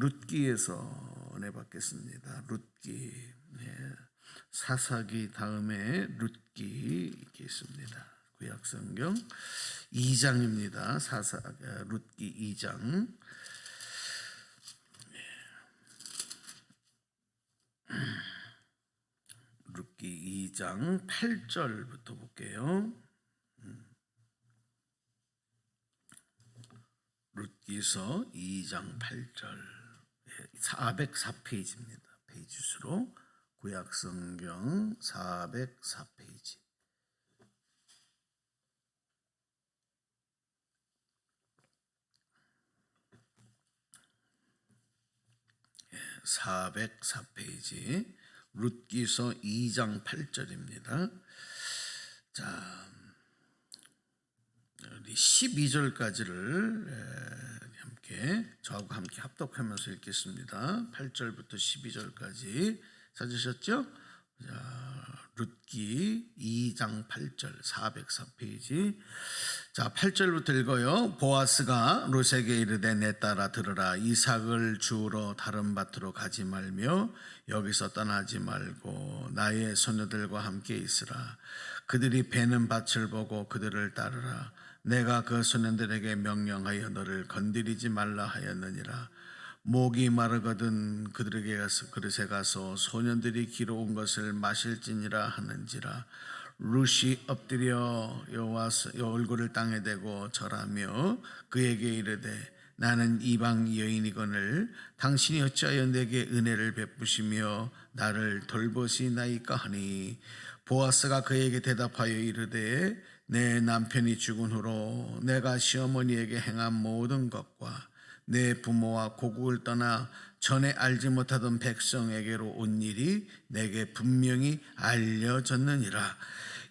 룻기에서 내받겠습니다. 룻기, 사사기 다음에 룻기 이렇게 있습니다. 구약성경 2장입니다. 룻기 2장. 룻기 2장 8절부터 볼게요. 룻기서 2장 8절 404페이지입니다. 페이지 수로 구약성경 404페이지 404페이지 룻기서 2장 8절입니다. 자, 우리 12절까지를 저하고 함께 합독하면서 읽겠습니다. 8절부터 12절까지 찾으셨죠? 자, 룻기 2장 8절 404페이지. 자, 8절부터 읽어요. 보아스가 룻에게 이르되 내 딸아 들으라. 이삭을 주우러 다른 밭으로 가지 말며 여기서 떠나지 말고 나의 소녀들과 함께 있으라. 그들이 베는 밭을 보고 그들을 따르라. 내가 그 소년들에게 명령하여 너를 건드리지 말라 하였느니라. 목이 마르거든 그릇에 가서 소년들이 기러온 것을 마실지니라 하는지라. 룻이 엎드려 여호와 얼굴을 땅에 대고 절하며 그에게 이르되 나는 이방 여인이거늘 당신이 어찌하여 내게 은혜를 베푸시며 나를 돌보시나이까 하니 보아스가 그에게 대답하여 이르되 내 남편이 죽은 후로 내가 시어머니에게 행한 모든 것과 내 부모와 고국을 떠나 전에 알지 못하던 백성에게로 온 일이 내게 분명히 알려졌느니라.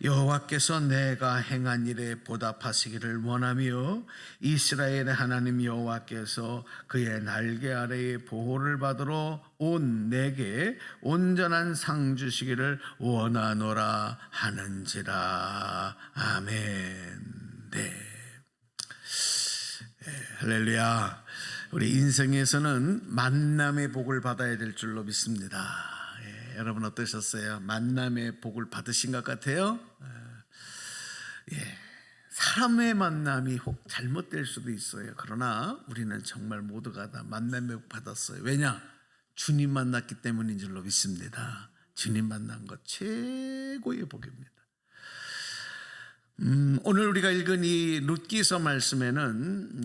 여호와께서 내가 행한 일에 보답하시기를 원하며 이스라엘의 하나님 여호와께서 그의 날개 아래에 보호를 받으러 온 내게 온전한 상 주시기를 원하노라 하는지라. 아멘. 네. 할렐루야. 우리 인생에서는 만남의 복을 받아야 될 줄로 믿습니다. 여러분 어떠셨어요? 만남의 복을 받으신 것 같아요? 사람의 만남이 혹 잘못될 수도 있어요. 그러나 우리는 정말 모두가 다 만남의 복 받았어요. 왜냐? 주님 만났기 때문인 줄로 믿습니다. 주님 만난 것 최고의 복입니다. 오늘 우리가 읽은 이 룻기서 말씀에는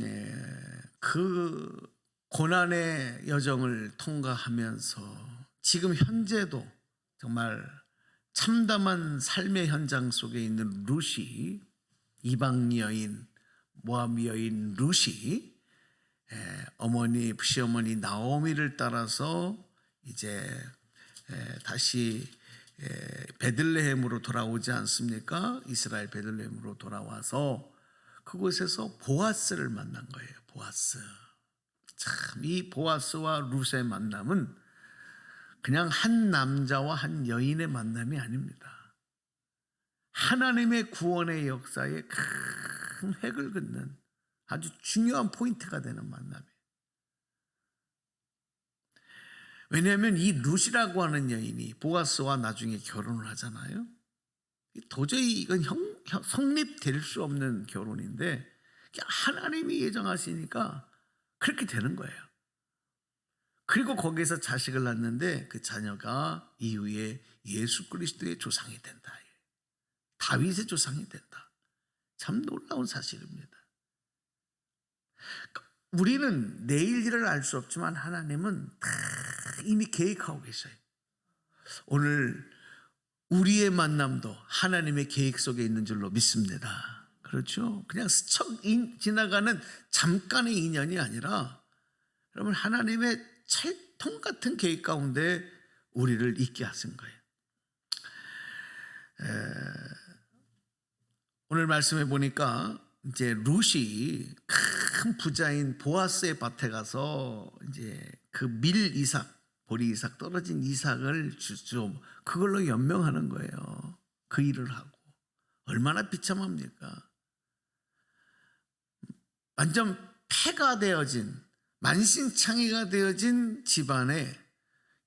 그 고난의 여정을 통과하면서 지금 현재도 정말 참담한 삶의 현장 속에 있는 룻이, 이방 여인, 모압 여인 룻이 어머니, 시어머니 나오미를 따라서 이제 다시 베들레헴으로 돌아오지 않습니까? 이스라엘 베들레헴으로 돌아와서 그곳에서 보아스를 만난 거예요. 보아스. 참, 이 보아스와 룻의 만남은 그냥 한 남자와 한 여인의 만남이 아닙니다. 하나님의 구원의 역사에 큰 획을 긋는 아주 중요한 포인트가 되는 만남이에요. 왜냐하면 이 룻이라고 하는 여인이 보아스와 나중에 결혼을 하잖아요. 도저히 이건 성립될 수 없는 결혼인데 하나님이 예정하시니까 그렇게 되는 거예요. 그리고 거기에서 자식을 낳는데 그 자녀가 이후에 예수 그리스도의 조상이 된다. 다윗의 조상이 된다. 참 놀라운 사실입니다. 우리는 내일 일을 알 수 없지만 하나님은 다 이미 계획하고 계셔요. 오늘 우리의 만남도 하나님의 계획 속에 있는 줄로 믿습니다. 그렇죠? 그냥 스쳐 지나가는 잠깐의 인연이 아니라 여러분 하나님의 찰통 같은 계획 가운데 우리를 있게 하신 거예요. 오늘 말씀해 보니까 이제 룻이 큰 부자인 보아스의 밭에 가서 이제 그 밀 이삭, 보리 이삭 떨어진 이삭을 좀 그걸로 연명하는 거예요. 그 일을 하고 얼마나 비참합니까? 완전 폐가 되어진 만신창이가 되어진 집안에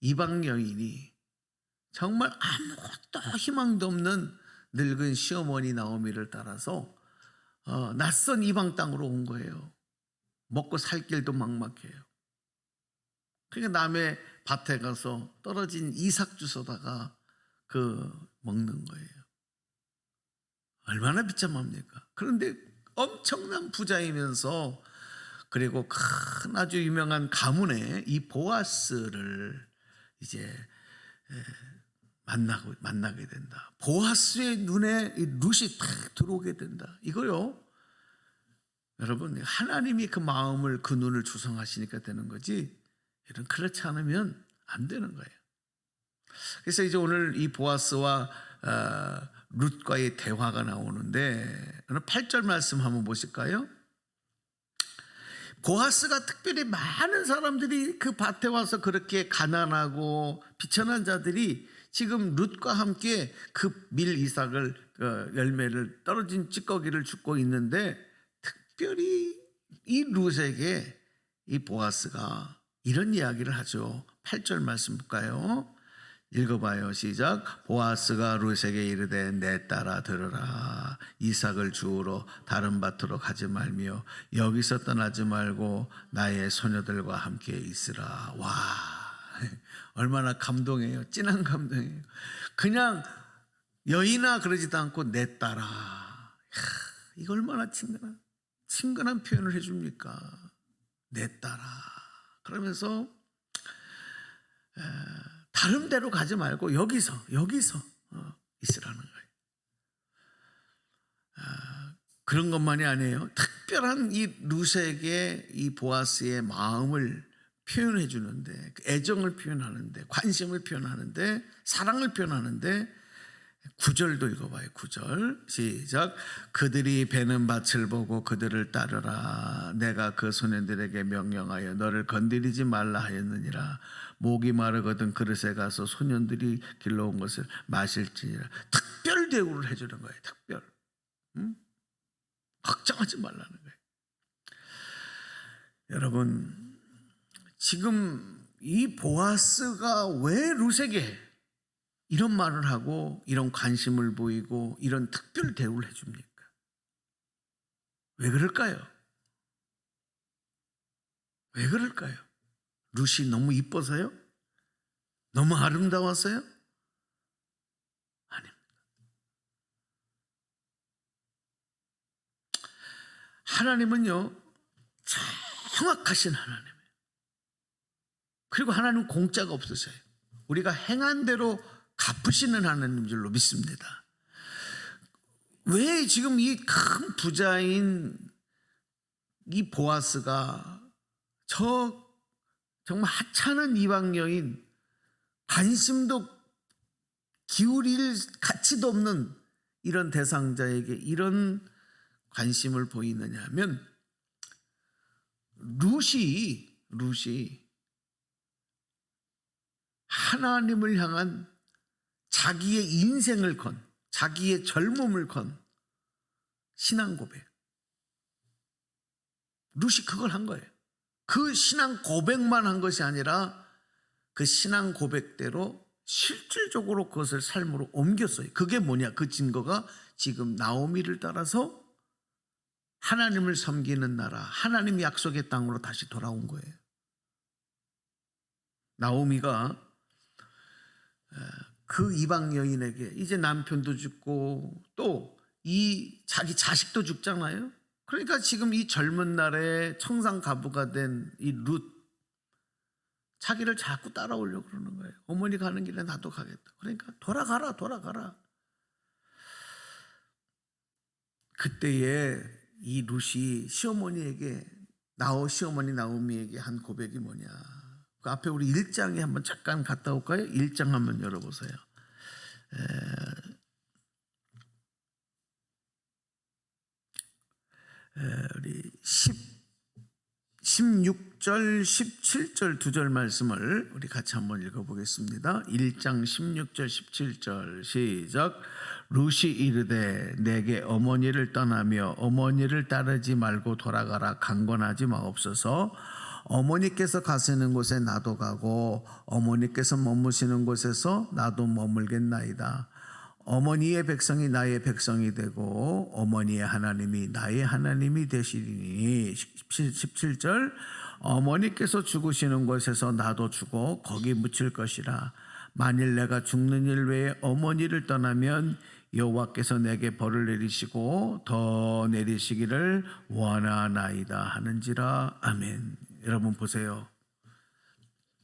이방 여인이 정말 아무것도 희망도 없는 늙은 시어머니 나오미를 따라서 낯선 이방 땅으로 온 거예요. 먹고 살 길도 막막해요. 그러니까 남의 밭에 가서 떨어진 이삭 주워다가 먹는 거예요. 얼마나 비참합니까? 그런데 엄청난 부자이면서 그리고 큰 아주 유명한 가문의 이 보아스를 이제 만나게 된다. 보아스의 눈에 이 룻이 탁 들어오게 된다. 이거요. 여러분, 하나님이 그 마음을, 그 눈을 조성하시니까 되는 거지, 이런 그렇지 않으면 안 되는 거예요. 그래서 이제 오늘 이 보아스와 룻과의 대화가 나오는데, 오늘 8절 말씀 한번 보실까요? 보아스가 특별히 많은 사람들이 그 밭에 와서 그렇게 가난하고 비천한 자들이 지금 룻과 함께 그 밀 이삭을 열매를 떨어진 찌꺼기를 줍고 있는데, 특별히 이 룻에게 이 보아스가 이런 이야기를 하죠. 8절 말씀 볼까요? 읽어봐요. 시작. 보아스가 룻에게 이르되 내 딸아 들으라. 이삭을 주우러 다른 밭으로 가지 말며 여기서 떠나지 말고 나의 소녀들과 함께 있으라. 와, 얼마나 감동해요. 진한 감동이에요. 그냥 여인아 그러지도 않고 내 딸아. 이거 얼마나 친근한 표현을 해줍니까? 내 딸아. 그러면서 다른 데로 가지 말고 여기서 있으라는 거예요. 그런 것만이 아니에요. 특별한 이 룻에게 이 보아스의 마음을 표현해 주는데, 애정을 표현하는데, 관심을 표현하는데, 사랑을 표현하는데, 9절도 읽어봐요. 9절 시작. 그들이 베는 밭을 보고 그들을 따르라. 내가 그 소년들에게 명령하여 너를 건드리지 말라 하였느니라. 목이 마르거든 그릇에 가서 소년들이 길러온 것을 마실지니라. 특별 대우를 해주는 거예요. 특별. 걱정하지 말라는 거예요. 여러분, 지금 이 보아스가 왜 룻에게 이런 말을 하고 이런 관심을 보이고 이런 특별 대우를 해줍니까? 왜 그럴까요? 왜 그럴까요? 룻이 너무 이뻐서요? 너무 아름다워서요? 아닙니다. 하나님은요, 정확하신 하나님이에요. 그리고 하나님은 공짜가 없으세요. 우리가 행한 대로 갚으시는 하나님 줄로 믿습니다. 왜 지금 이 큰 부자인 이 보아스가 정말 하찮은 이방 여인, 관심도 기울일 가치도 없는 이런 대상자에게 이런 관심을 보이느냐 하면, 룻이 하나님을 향한 자기의 인생을 건, 자기의 젊음을 건 신앙 고백. 룻이 그걸 한 거예요. 그 신앙 고백만 한 것이 아니라 그 신앙 고백대로 실질적으로 그것을 삶으로 옮겼어요. 그게 뭐냐? 그 증거가 지금 나오미를 따라서 하나님을 섬기는 나라, 하나님 약속의 땅으로 다시 돌아온 거예요. 나오미가 그 이방 여인에게 이제 남편도 죽고 또 이 자기 자식도 죽잖아요. 그러니까 지금 이 젊은 날에 청산가부가 된 이 룻, 자기를 자꾸 따라오려고 그러는 거예요. 어머니 가는 길에 나도 가겠다. 그러니까 돌아가라. 그때에 이 룻이 시어머니에게, 시어머니 나오미에게 한 고백이 뭐냐? 그 앞에 우리 1장에 한번 잠깐 갔다 올까요? 1장 한번 열어보세요. 우리 16절, 17절 두 절 말씀을 우리 같이 한번 읽어보겠습니다. 1장 16절, 17절 시작. 룻이 이르되 내게 어머니를 떠나며 어머니를 따르지 말고 돌아가라. 강권하지 마옵소서. 어머니께서 가시는 곳에 나도 가고 어머니께서 머무시는 곳에서 나도 머물겠나이다. 어머니의 백성이 나의 백성이 되고 어머니의 하나님이 나의 하나님이 되시리니. 17절 어머니께서 죽으시는 곳에서 나도 죽어 거기 묻힐 것이라. 만일 내가 죽는 일 외에 어머니를 떠나면 여호와께서 내게 벌을 내리시고 더 내리시기를 원하나이다 하는지라. 아멘. 여러분 보세요.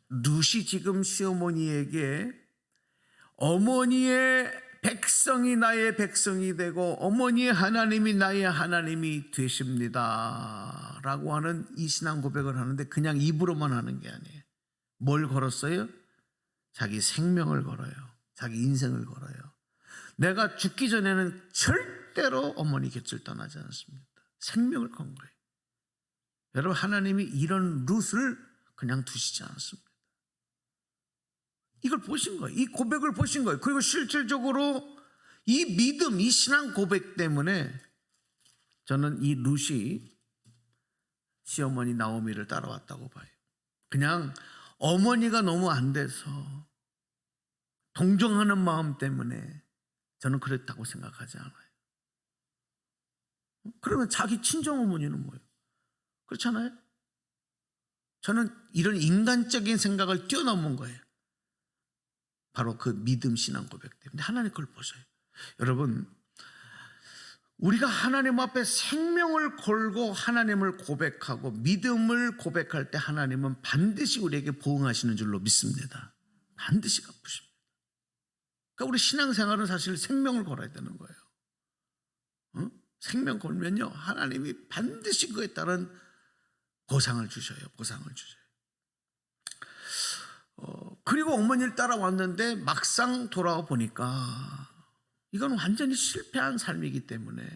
룻이 지금 시어머니에게 어머니의 백성이 나의 백성이 되고 어머니의 하나님이 나의 하나님이 되십니다 라고 하는 이 신앙 고백을 하는데 그냥 입으로만 하는 게 아니에요. 뭘 걸었어요? 자기 생명을 걸어요. 자기 인생을 걸어요. 내가 죽기 전에는 절대로 어머니 곁을 떠나지 않습니다. 생명을 건 거예요. 여러분 하나님이 이런 룻을 그냥 두시지 않습니다. 이걸 보신 거예요. 이 고백을 보신 거예요. 그리고 실질적으로 이 믿음, 이 신앙 고백 때문에 저는 이 룻이 시어머니 나오미를 따라왔다고 봐요. 그냥 어머니가 너무 안 돼서 동정하는 마음 때문에 저는 그랬다고 생각하지 않아요. 그러면 자기 친정어머니는 뭐예요? 그렇잖아요? 저는 이런 인간적인 생각을 뛰어넘은 거예요. 바로 그 믿음 신앙 고백 때문에. 하나님 그걸 보셔요. 여러분 우리가 하나님 앞에 생명을 걸고 하나님을 고백하고 믿음을 고백할 때 하나님은 반드시 우리에게 보응하시는 줄로 믿습니다. 반드시 갚으십니다. 그러니까 우리 신앙생활은 사실 생명을 걸어야 되는 거예요. 생명 걸면요 하나님이 반드시 그에 따른 보상을 주셔요. 보상을 주셔요. 그리고 어머니를 따라왔는데 막상 돌아와 보니까 이건 완전히 실패한 삶이기 때문에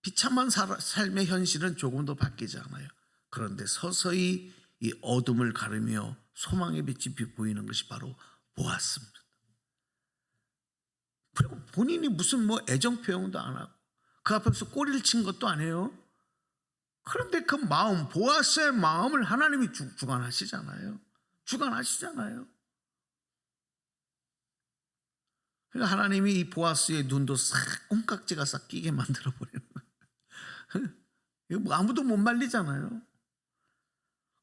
비참한 삶의 현실은 조금도 바뀌지 않아요. 그런데 서서히 이 어둠을 가르며 소망의 빛이 보이는 것이 바로 보았습니다. 그리고 본인이 무슨 뭐 애정 표현도 안 하고 그 앞에서 꼬리를 친 것도 아니에요. 그런데 그 마음, 보아스의 마음을 하나님이 주관하시잖아요. 주관하시잖아요. 그러니까 하나님이 이 보아스의 눈도 싹 콩깍지가 싹 끼게 만들어 버리는 거예요. 이거 뭐 아무도 못 말리잖아요.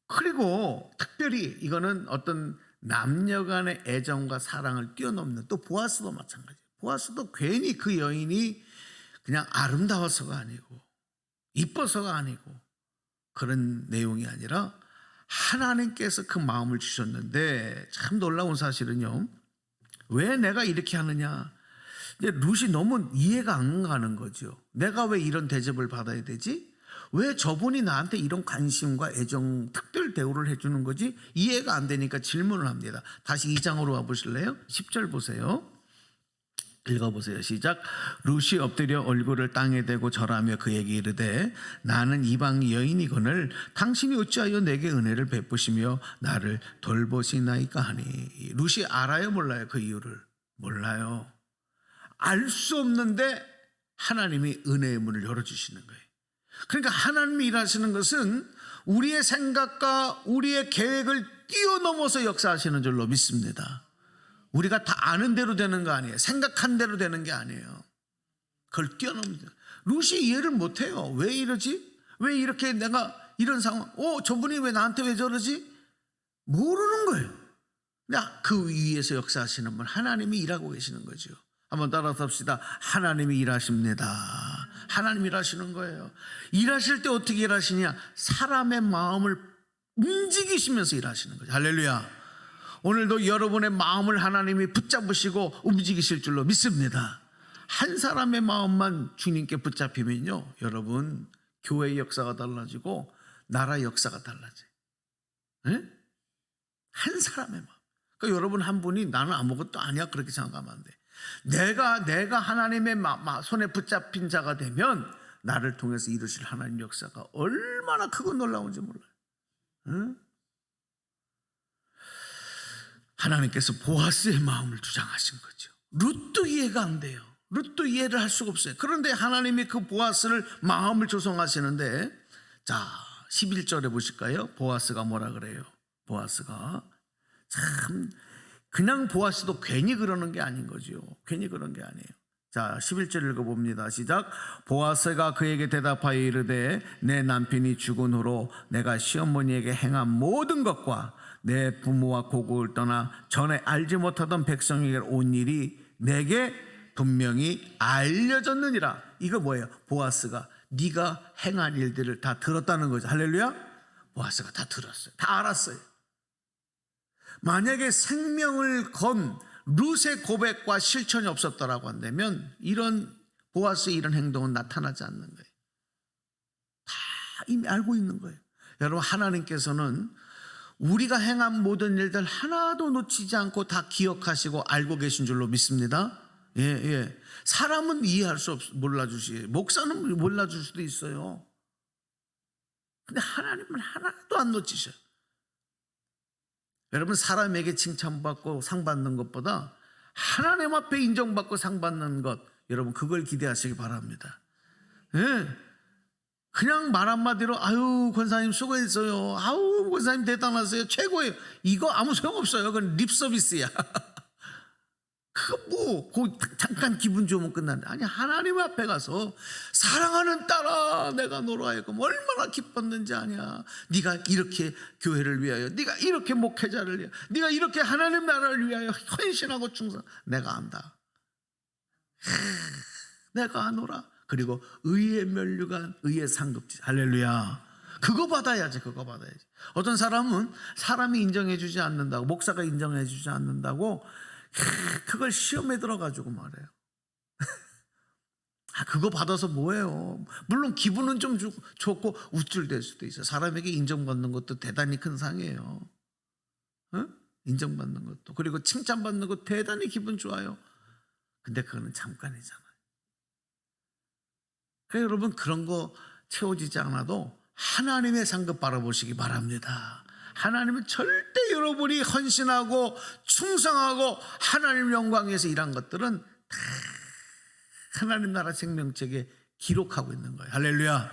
그리고 특별히 이거는 어떤 남녀 간의 애정과 사랑을 뛰어넘는, 또 보아스도 마찬가지예요. 보아스도 괜히 그 여인이 그냥 아름다워서가 아니고 이뻐서가 아니고 그런 내용이 아니라 하나님께서 그 마음을 주셨는데, 참 놀라운 사실은요, 왜 내가 이렇게 하느냐, 이제 룻이 너무 이해가 안 가는 거죠. 내가 왜 이런 대접을 받아야 되지? 왜 저분이 나한테 이런 관심과 애정, 특별 대우를 해주는 거지? 이해가 안 되니까 질문을 합니다. 다시 2장으로 와보실래요? 10절 보세요. 읽어보세요. 시작. 룻이 엎드려 얼굴을 땅에 대고 절하며 그에게 이르되, 나는 이방 여인이거늘 당신이 어찌하여 내게 은혜를 베푸시며 나를 돌보시나이까 하니. 룻이 알아요 몰라요? 그 이유를 몰라요. 알 수 없는데 하나님이 은혜의 문을 열어주시는 거예요. 그러니까 하나님이 일하시는 것은 우리의 생각과 우리의 계획을 뛰어넘어서 역사하시는 줄로 믿습니다. 우리가 다 아는 대로 되는 거 아니에요. 생각한 대로 되는 게 아니에요. 그걸 뛰어넘는. 룻이 이해를 못해요. 왜 이러지? 왜 이렇게 내가 이런 상황, 저분이 왜 나한테 왜 저러지? 모르는 거예요. 그 위에서 역사하시는 분, 하나님이 일하고 계시는 거죠. 한번 따라서 합시다. 하나님이 일하십니다. 하나님이 일하시는 거예요. 일하실 때 어떻게 일하시냐? 사람의 마음을 움직이시면서 일하시는 거죠. 할렐루야. 오늘도 여러분의 마음을 하나님이 붙잡으시고 움직이실 줄로 믿습니다. 한 사람의 마음만 주님께 붙잡히면요, 여러분, 교회의 역사가 달라지고 나라 역사가 달라져요. 네? 한 사람의 마음. 그러니까 여러분 한 분이 나는 아무것도 아니야 그렇게 생각하면 안 돼. 내가 하나님의 손에 붙잡힌 자가 되면 나를 통해서 이루실 하나님 역사가 얼마나 크고 놀라운지 몰라요. 응? 하나님께서 보아스의 마음을 주장하신 거죠. 룻도 이해가 안 돼요. 룻도 이해를 할 수가 없어요. 그런데 하나님이 그 보아스를 마음을 조성하시는데, 자 11절에 보실까요? 보아스가 뭐라 그래요? 보아스가 참 그냥 보아스도 괜히 그러는 게 아닌 거죠. 괜히 그런 게 아니에요. 자, 11절 읽어봅니다. 시작. 보아스가 그에게 대답하여 이르되 내 남편이 죽은 후로 내가 시어머니에게 행한 모든 것과 내 부모와 고국을 떠나 전에 알지 못하던 백성에게 온 일이 내게 분명히 알려졌느니라. 이거 뭐예요? 보아스가 네가 행한 일들을 다 들었다는 거죠. 할렐루야. 보아스가 다 들었어요. 다 알았어요. 만약에 생명을 건 룻의 고백과 실천이 없었다라고 한다면 이런 보아스의 이런 행동은 나타나지 않는 거예요. 다 이미 알고 있는 거예요. 여러분, 하나님께서는 우리가 행한 모든 일들 하나도 놓치지 않고 다 기억하시고 알고 계신 줄로 믿습니다. 예. 사람은 이해할 수 몰라주시, 목사는 몰라줄 수도 있어요. 근데 하나님은 하나도 안 놓치셔요. 여러분, 사람에게 칭찬받고 상 받는 것보다 하나님 앞에 인정받고 상 받는 것, 여러분 그걸 기대하시기 바랍니다. 예. 그냥 말 한마디로 아유 권사님 수고했어요, 아유 권사님 대단하세요, 최고예요, 이거 아무 소용없어요. 그건 립 서비스야. 그거 뭐 잠깐 기분 좋으면 끝난다. 아니, 하나님 앞에 가서 사랑하는 딸아 내가 너로 하여금 얼마나 기뻤는지 아냐. 네가 이렇게 교회를 위하여, 네가 이렇게 목회자를 위하여, 네가 이렇게 하나님 나라를 위하여 헌신하고 충성, 내가 안다. 내가 아노라. 그리고 의의 면류관, 의의 상급지. 할렐루야. 그거 받아야지. 그거 받아야지. 어떤 사람은 사람이 인정해 주지 않는다고, 목사가 인정해 주지 않는다고 그걸 시험에 들어가지고 말해요. 그거 받아서 뭐예요? 물론 기분은 좀 좋고 우쭐될 수도 있어요. 사람에게 인정받는 것도 대단히 큰 상이에요. 응? 인정받는 것도, 그리고 칭찬받는 것도 대단히 기분 좋아요. 근데 그거는 잠깐이잖아요. 그래서 여러분, 그런 거 채워지지 않아도 하나님의 상급 바라보시기 바랍니다. 하나님은 절대 여러분이 헌신하고 충성하고 하나님 영광 위해서 일한 것들은 다 하나님 나라 생명책에 기록하고 있는 거예요. 할렐루야.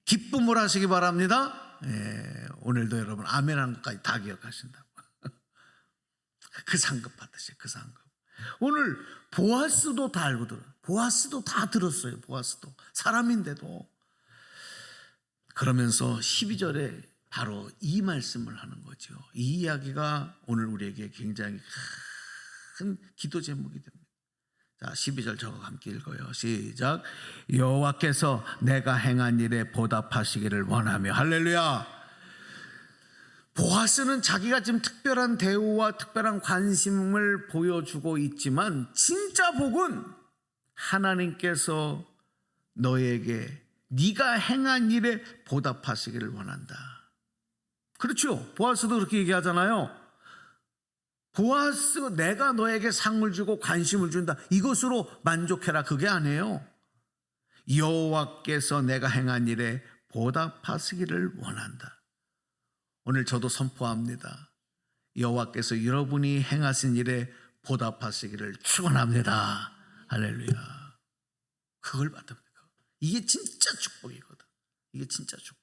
기쁨을 하시기 바랍니다. 예, 오늘도 여러분 아멘 한 것까지 다 기억하신다고. 그 상급 받으세요. 그 상급. 오늘 보아스도 다 알고 들어요. 보아스도 다 들었어요. 보아스도 사람인데도. 그러면서 12절에 바로 이 말씀을 하는 거죠. 이 이야기가 오늘 우리에게 굉장히 큰 기도 제목이 됩니다. 자, 12절 저거 함께 읽어요. 시작. 여호와께서 내가 행한 일에 보답하시기를 원하며. 할렐루야. 보아스는 자기가 지금 특별한 대우와 특별한 관심을 보여주고 있지만 진짜 복은 하나님께서 너에게 네가 행한 일에 보답하시기를 원한다. 그렇죠. 보아스도 그렇게 얘기하잖아요. 보아스, 내가 너에게 상을 주고 관심을 준다, 이것으로 만족해라, 그게 아니에요. 여호와께서 내가 행한 일에 보답하시기를 원한다. 오늘 저도 선포합니다. 여호와께서 여러분이 행하신 일에 보답하시기를 축원합니다. 할렐루야. 그걸 받으면 이게 진짜 축복이거든. 이게 진짜 축복.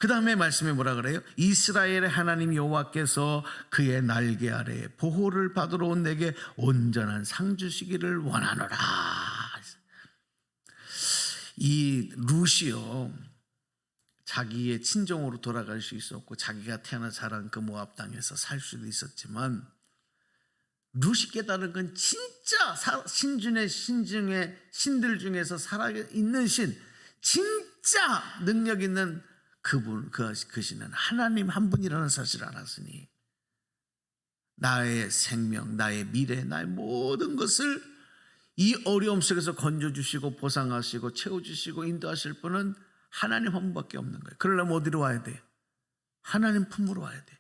그 다음에 말씀에 뭐라 그래요? 이스라엘의 하나님 여호와께서 그의 날개 아래 보호를 받으러 온 내게 온전한 상 주시기를 원하노라. 이 룻이요, 자기의 친정으로 돌아갈 수 있었고 자기가 태어나 자란 그 모압 땅에서 살 수도 있었지만, 룻이 깨달은 건 진짜 신중의 신들 중에서 살아있는 신, 진짜 능력 있는 그분, 그 신은 하나님 한 분이라는 사실을 알았으니 나의 생명, 나의 미래, 나의 모든 것을 이 어려움 속에서 건져주시고 보상하시고 채워주시고 인도하실 분은 하나님 한 분밖에 없는 거예요. 그러려면 어디로 와야 돼? 하나님 품으로 와야 돼.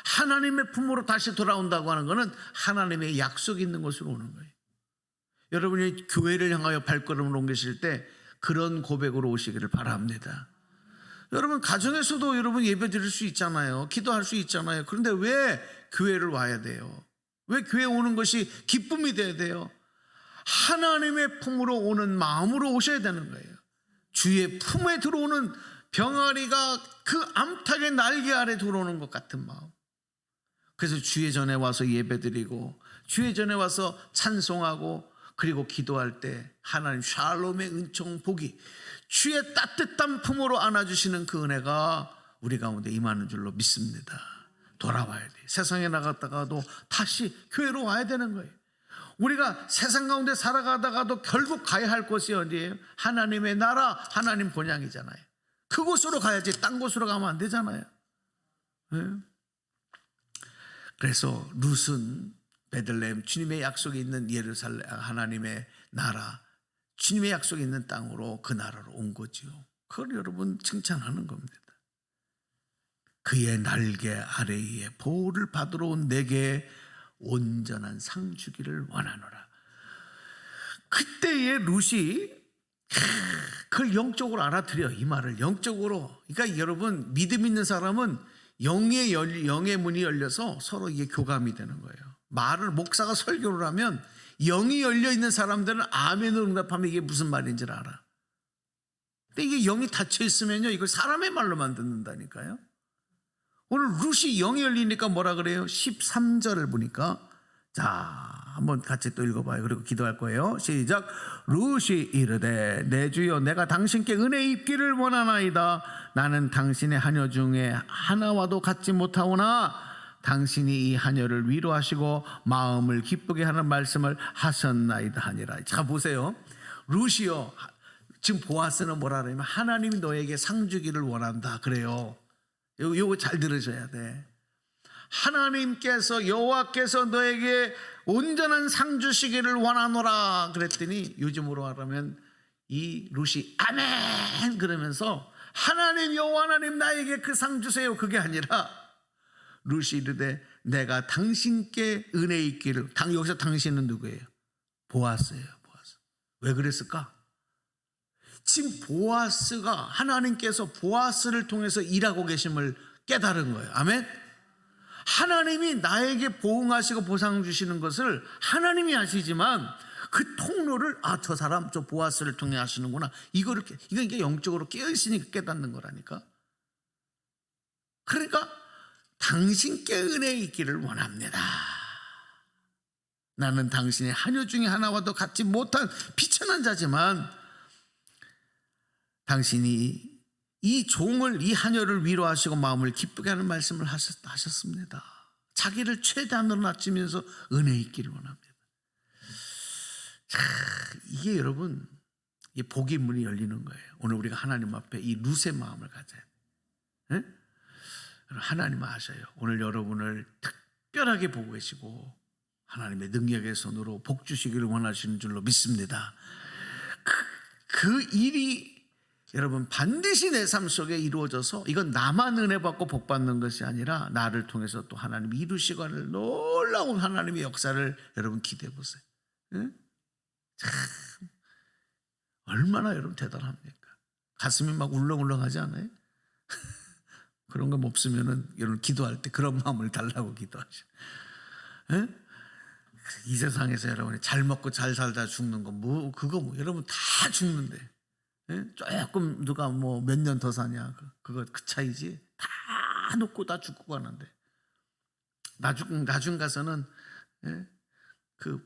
하나님의 품으로 다시 돌아온다고 하는 것은 하나님의 약속이 있는 곳으로 오는 거예요. 여러분이 교회를 향하여 발걸음을 옮기실 때 그런 고백으로 오시기를 바랍니다. 여러분, 가정에서도 여러분 예배 드릴 수 있잖아요. 기도할 수 있잖아요. 그런데 왜 교회를 와야 돼요? 왜 교회 오는 것이 기쁨이 돼야 돼요? 하나님의 품으로 오는 마음으로 오셔야 되는 거예요. 주의 품에 들어오는 병아리가 그 암탉의 날개 아래 들어오는 것 같은 마음. 그래서 주의 전에 와서 예배드리고 주의 전에 와서 찬송하고 그리고 기도할 때 하나님 샬롬의 은총 복이 주의 따뜻한 품으로 안아주시는 그 은혜가 우리 가운데 임하는 줄로 믿습니다. 돌아와야 돼. 세상에 나갔다가도 다시 교회로 와야 되는 거예요. 우리가 세상 가운데 살아가다가도 결국 가야 할 곳이 어디예요? 하나님의 나라, 하나님 본향이잖아요. 그곳으로 가야지 딴 곳으로 가면 안 되잖아요. 네? 그래서 룻은 베들레헴 주님의 약속이 있는 예루살렘 하나님의 나라 주님의 약속이 있는 땅으로 그 나라로 온 거지요. 그걸 여러분 칭찬하는 겁니다. 그의 날개 아래에 보호를 받으러 온 내게 온전한 상 주기를 원하노라. 그때의 룻이 그걸 영적으로 알아들여. 이 말을 영적으로. 그러니까 여러분 믿음 있는 사람은 영의 문이 열려서 서로 이게 교감이 되는 거예요. 말을 목사가 설교를 하면 영이 열려 있는 사람들은 아멘으로 응답하면 이게 무슨 말인지를 알아. 근데 이게 영이 닫혀 있으면요 이걸 사람의 말로만 듣는다니까요. 오늘 룻이 영이 열리니까 뭐라 그래요? 13절을 보니까 자 한번 같이 또 읽어봐요. 그리고 기도할 거예요. 시작. 룻이 이르되 내 주여 내가 당신께 은혜 입기를 원하나이다. 나는 당신의 하녀 중에 하나와도 같지 못하오나 당신이 이 하녀를 위로하시고 마음을 기쁘게 하는 말씀을 하셨나이다 하니라. 자 보세요. 룻이요 지금 보아스는 뭐라 그러냐면 하나님이 너에게 상 주기를 원한다 그래요. 요거 잘 들으셔야 돼. 하나님께서 여호와께서 너에게 온전한 상 주시기를 원하노라 그랬더니 요즘으로 하라면 이 룻이 아멘 그러면서 하나님 여호와 하나님 나에게 그 상 주세요 그게 아니라 룻이 이르되 내가 당신께 은혜 있기를 여기서 당신은 누구예요? 보아스예요. 보아스. 왜 그랬을까? 지금 보아스가 하나님께서 보아스를 통해서 일하고 계심을 깨달은 거예요. 아멘. 하나님이 나에게 보응하시고 보상 주시는 것을 하나님이 아시지만 그 통로를 저 사람 저 보아스를 통해 하시는구나. 이게 영적으로 깨어 있으니까 깨닫는 거라니까. 그러니까 당신께 은혜 있기를 원합니다. 나는 당신의 하녀 중에 하나와도 같지 못한 비천한 자지만 당신이 이 종을 이 하녀를 위로하시고 마음을 기쁘게 하는 말씀을 하셨습니다. 자기를 최대한으로 낮추면서 은혜 있기를 원합니다. 자, 이게 여러분 이 복의 문이 열리는 거예요. 오늘 우리가 하나님 앞에 이 룻의 마음을 가져야 돼요. 네? 하나님은 아셔요. 오늘 여러분을 특별하게 보고 계시고 하나님의 능력의 손으로 복 주시기를 원하시는 줄로 믿습니다. 그 일이 여러분 반드시 내 삶 속에 이루어져서 이건 나만 은혜 받고 복 받는 것이 아니라 나를 통해서 또 하나님이 이루시고 하는 놀라운 하나님의 역사를 여러분 기대해 보세요. 응? 참 얼마나 여러분 대단합니까? 가슴이 막 울렁울렁하지 않아요? 그런 거 없으면은 여러분 기도할 때 그런 마음을 달라고 기도하셔. 이 세상에서 여러분이 잘 먹고 잘 살다 죽는 거 그거 여러분 다 죽는데. 조금 누가 몇 년 더 사냐 그거 그 차이지. 다 놓고 다 죽고 가는데 나중 가서는 그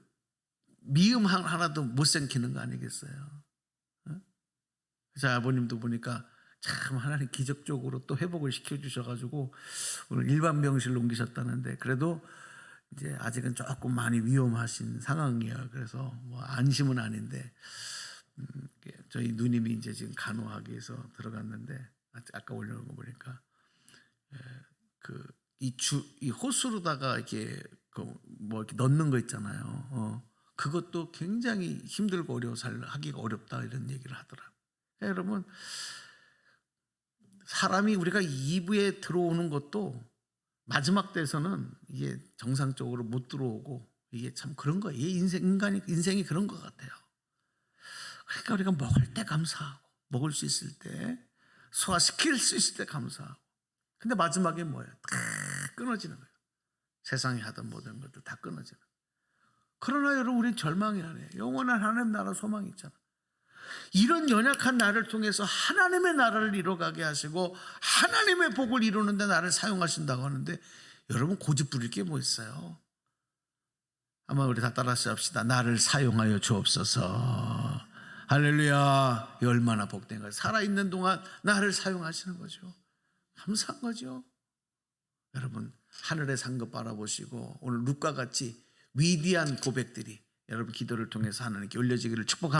미음 하나도 못 생기는 거 아니겠어요? 그래서 아버님도 보니까 참 하나님 기적적으로 또 회복을 시켜주셔가지고 오늘 일반 병실로 옮기셨다는데 그래도 이제 아직은 조금 많이 위험하신 상황이에요. 그래서 안심은 아닌데 저희 누님이 이제 지금 간호하기 위해서 들어갔는데 아까 올려놓은 거 보니까 이 호스로다가 이렇게 이렇게 넣는 거 있잖아요. 그것도 굉장히 힘들고 하기가 어렵다 이런 얘기를 하더라고요. 그러니까 여러분 사람이 우리가 2부에 들어오는 것도 마지막 때에서는 이게 정상적으로 못 들어오고 이게 참 그런 거예요. 인생이 그런 것 같아요. 그러니까 우리가 먹을 때 감사하고 먹을 수 있을 때 소화시킬 수 있을 때 감사하고 근데 마지막에 뭐예요? 다 끊어지는 거예요. 세상에 하던 모든 것들 다 끊어지는 거예요. 그러나 여러분 우리는 절망이 아니에요. 영원한 하나님 나라 소망이 있잖아. 이런 연약한 나를 통해서 하나님의 나라를 이뤄가게 하시고 하나님의 복을 이루는 데 나를 사용하신다고 하는데, 여러분 고집 부릴 게 뭐 있어요? 아마 우리 다 따라서 합시다. 나를 사용하여 주옵소서. 할렐루야. 이 얼마나 복된 거예요. 살아있는 동안 나를 사용하시는 거죠. 감사한 거죠. 여러분 하늘의 상급 바라보시고 오늘 룻과 같이 위대한 고백들이 여러분 기도를 통해서 하나님께 올려지기를 축복합니다.